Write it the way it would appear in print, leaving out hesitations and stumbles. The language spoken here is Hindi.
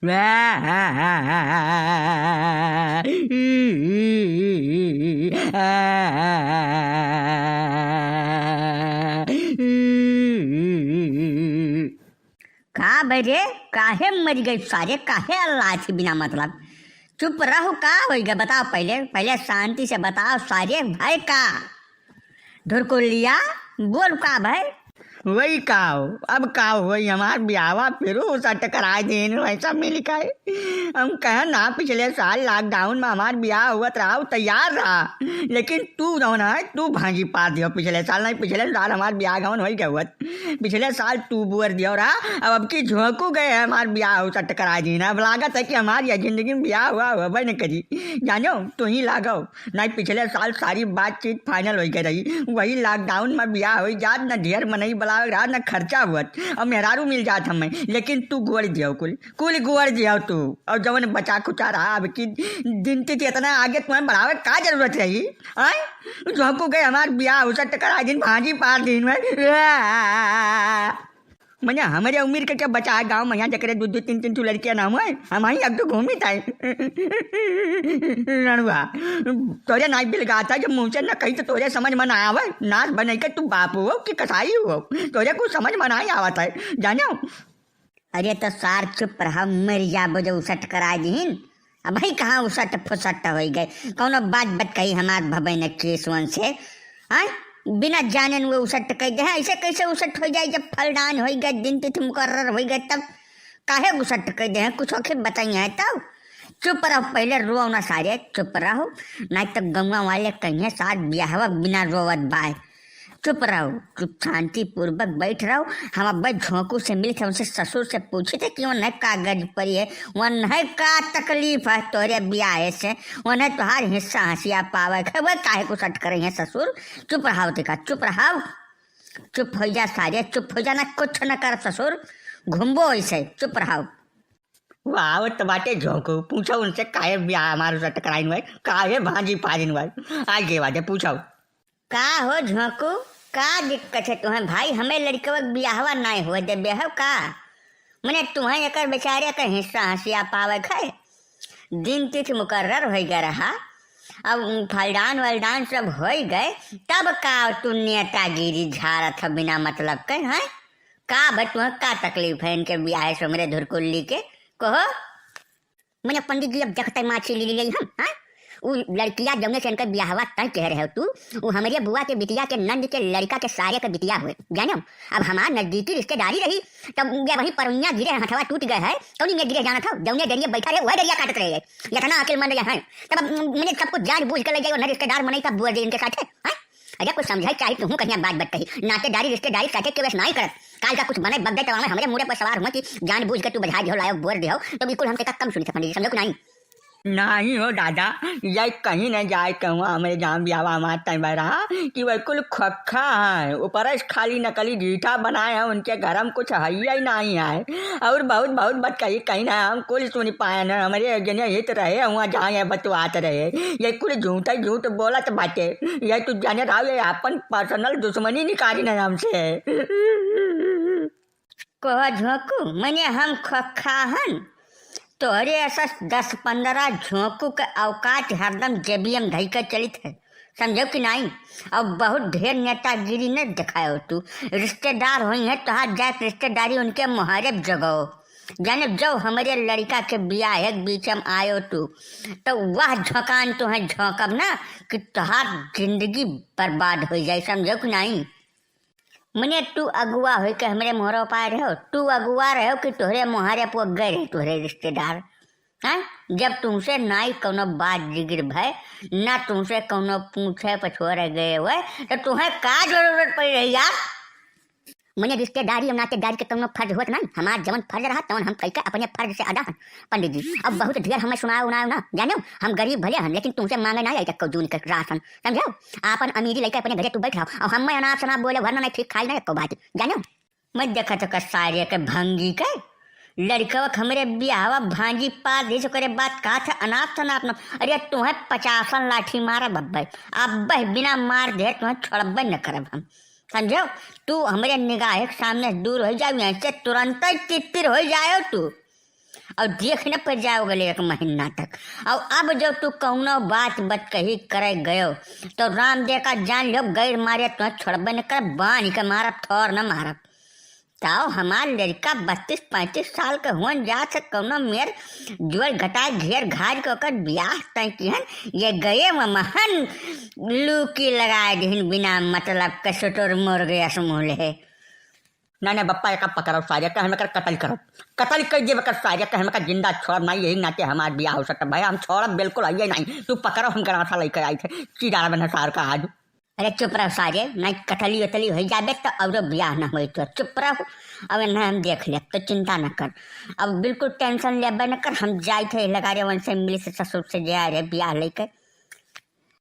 का बरे काहे मर गई सारे काहे अल्लाह थी बिना मतलब। चुप रहो का हो गया बताओ पहले पहले शांति से बताओ सारे भाई का धुरकुलिया बोल का भाई। वही काओ अब काओ वही हमार ब्यावा फिर सट करा देन वैसा मिल का हम कह ना पिछले साल लॉकडाउन में हमार ब्याह हुआ रहा तैयार रहा लेकिन तू जो ना तू भांजी पा दियो पिछले साल नहीं पिछले साल हमार ब्याह गाउन हो गया हुआ पिछले साल तू बुअर दियो रहा अब की झोंकू गए हमार ब्याह सट करा देना अब लागत है कि हमारी यह जिंदगी में ब्याह हुआ भाई न करी जानो तू ही लागो नहीं पिछले साल सारी बातचीत फाइनल हो गई रही वही लॉकडाउन में ब्याह हो जात न ढेर मनई बला रहा न खर्चा हुआ और मेहरारू मिल जात हमें लेकिन तू गुअर दियो कुल गुअर दियो तू और जवन बचा खुचा रहा अब की दिन थी इतना आगे तुम्हें बढ़ावे का जरूरत रही आए झोंकू गए हमार ब्याह उसट करा दिन भाजी पार दिन में मैंने हमारे उम्र के क्या बचा है गाँव में यहाँ जकरे दो तीन तीन लड़कियाँ नाम है हम ही अब तो घूमी था रणुआ तोरे नाच बिल गा था जब मुँह से न कहीं तो तोरे समझ में ना आवे नाच बने के तू बाप हो कि कसाई हो तोरे कुछ समझ में नहीं आवत है जानो। अरे तो सार चुप रहा मर जा बजे उसट करा दीन अब भाई कहाँ उसट फुसट हो गए कौनो बात कही हमार भबे न केसवन से हाँ बिना जाने वो उसट कह दे ऐसे कैसे उसट हो जाए जब फलदान हो गए दिन तिथि मुकर्रर हो गए तब काहे उसट कह दे कुछ आखिर बताइए है तब चुप रहो पहले रो ना सारे चुप रहो नहीं तो गंगा वाले कहीं साथ ब्याह बिना रोवत बाय चुप रहो चुप शांति पूर्वक बैठ रहो हम अब झोंकू से मिल थे उनसे ससुर से पूछे थे कि उन्हें कागज पड़ी है उन्हें का तकलीफ है तोरे ब्याह से उन्हें तुम्हार हिस्सा हंसिया पावे वह काहे को सट करे हैं ससुर चुप रहो देखा चुप रहो चुप हो जा सारे चुप हो जाना कुछ न कर ससुर घूमबो ऐसे चुप रहो। वाह तो बाटे झोंकू पूछो उनसे काहे ब्याह हमारे सट कराइन भाई काहे भाजी पाजिन भाई आज के बात पूछो का हो झोंकू का दिक्कत है तुम्हें भाई हमें लड़कवा ब्याहवा नहीं हुआ दे ब्याह का मैंने तुम्हें एक बेचारे का हिस्सा हंसिया पावे है दिन तिथि मुकर्रर हो गया रहा अब फलदान वलदान सब हो गए तब का तू नेतागिरी झाड़ा था बिना मतलब के हैं का भाई तुम्हें का तकलीफ है इनके ब्याह से मेरे धुरकुल्ली के कहो। मैंने पंडित जी अब जखते माछी ली गई हम हाँ वो लड़कियां जमने से इनका ब्याहवा तय कह रहे हो तू वो हमारे बुआ के बिटिया के नंद के लड़का के सारे का बिटिया हुए जानो अब हमार नजदीकी रिश्तेदारी रही तब ये वही परवैया गिरे हथवा टूट गए है तो नहीं गिरे जाना था जमने डरिया बैठा रहे वह डरिया काटते रहे यथना अकेलमंद है तब मैंने सब कुछ जान बूझ कर ले गए रिश्तेदार मनाई था बुआ जी इनके साथ है अरे कुछ समझाई चाहिए तू कहीं बात कही नातेदारी रिश्तेदारी साथे के वैसे नहीं करत काल का कुछ बने बगदे तो हमारे मुंह पर सवार हुआ कि जान बूझ के तू बजा दियो लायो बोर दियो तो बिल्कुल हमसे कम सुनी था पंडित समझो कि नहीं नहीं हो दादा ये कहीं न जाए कहूँ हमारे जहाँ ब्याह हमारे टाइम रहा कि वह कुल खखा है ऊपर खाली नकली जीठा बनाए हैं उनके घर में कुछ है ही नहीं है और बहुत बहुत बात कहीं ना हम कुल सुन पाए ना हमारे जने हित रहे वहाँ जहाँ ये बतवाते रहे ये कुल झूठ ही झूठ बोलत बाटे ये तू जाने रहा ये अपन पर्सनल दुश्मनी निकाली ना हमसे कह झोंकू मैंने हम खखा हन तोहरे ऐसा 10-15 झोंकू के औकात हरदम जेबीएम ढई कर चली थे समझो कि नहीं अब बहुत ढेर नेतागिरी ने दिखाओ तू रिश्तेदार हुई है तो हाथ जाए रिश्तेदारी उनके मुहारब जगहो जाने जो हमारे लड़का के ब्याह एक बीच में आयो तू तो वह झोंकान तो है झोंकब ना कि तुहार जिंदगी बर्बाद हो जाए समझो कि नहीं मैंने तू अगुआ हो के हमारे मोहरा पाए रहो तू अगुआ रहो कि तोहरे मुहारे पो गए रहे तोहरे रिश्तेदार हैं जब तुमसे नाई कोनो बात जिगिर भय ना तुमसे कोनो पूछे पछोरे गए हुए तो तुम्हें का जरूरत पड़ी रही यार मैंने रिश्तेदारी और नातेदारी के कोनो फर्ज होत नहीं हमार जवन फर्ज रहा तवन हम कैके अपने फर्ज से अदा हन पंडित जी अब बहुत ढेर हमें सुनाओ उनाओ ना जानो हम गरीब भले हन लेकिन तुमसे मांगे ना आई तक जून के राशन समझो आपन अमीरी लेके अपने घरे तू बैठ रहो और हम अनाप शनाप बोले वरना नहीं ठीक खाई ना एको बात जानो मैं देखा तो सारे के भंगी के लड़कवा हमरे ब्याहवा भांजी पा दे करे बात का था अनाप शनाप न अरे तुम्हें 50 लाठी मारा बब्बे अब बिना मार दे तुम्हें छोड़ब न करब हम समझो तू हमारे निगाह के सामने दूर हो जाओ यहाँ से तुरंत ही तितर हो जाओ तू और देखने पर जाओगे 1 महीना तक। और अब जब तू कौनो बात बत कही करे गयो तो राम दे का जान लो गैर मारे तो छोड़बे न कर, बांध के मारब, थोर न मारब। ताओ हमार लड़का 32-35 साल के हुन जा से कौनो मेर जुअल घटाए घेर घाज के ओकर ब्याह तय किहन, ये गए वो महन लूकी लगाए दिहन बिना मतलब के सुटोर मोर गया समूल है। नहीं बप्पा एक पकड़ो सारे के हमें कर कतल करो, कतल कर जे कर सारे के हमें कर जिंदा छोड़ नहीं, यही नाते हमार ब्याह हो सकता भाई, हम छोड़ बिल्कुल आइए नहीं, तू पकड़ो हम गरासा लेकर आए थे चिरारा बना सार का आज। अरे चुप रहो सारे, नहीं कतली उतली हो जाबे तो और ब्याह ना हो, तो चुप रहो। अब ना हम देख ले तो चिंता न कर, अब बिल्कुल टेंशन लेबे न कर। हम जाए थे लगा रे वन से मिली से ससुर से जा रहे ब्याह लेकर।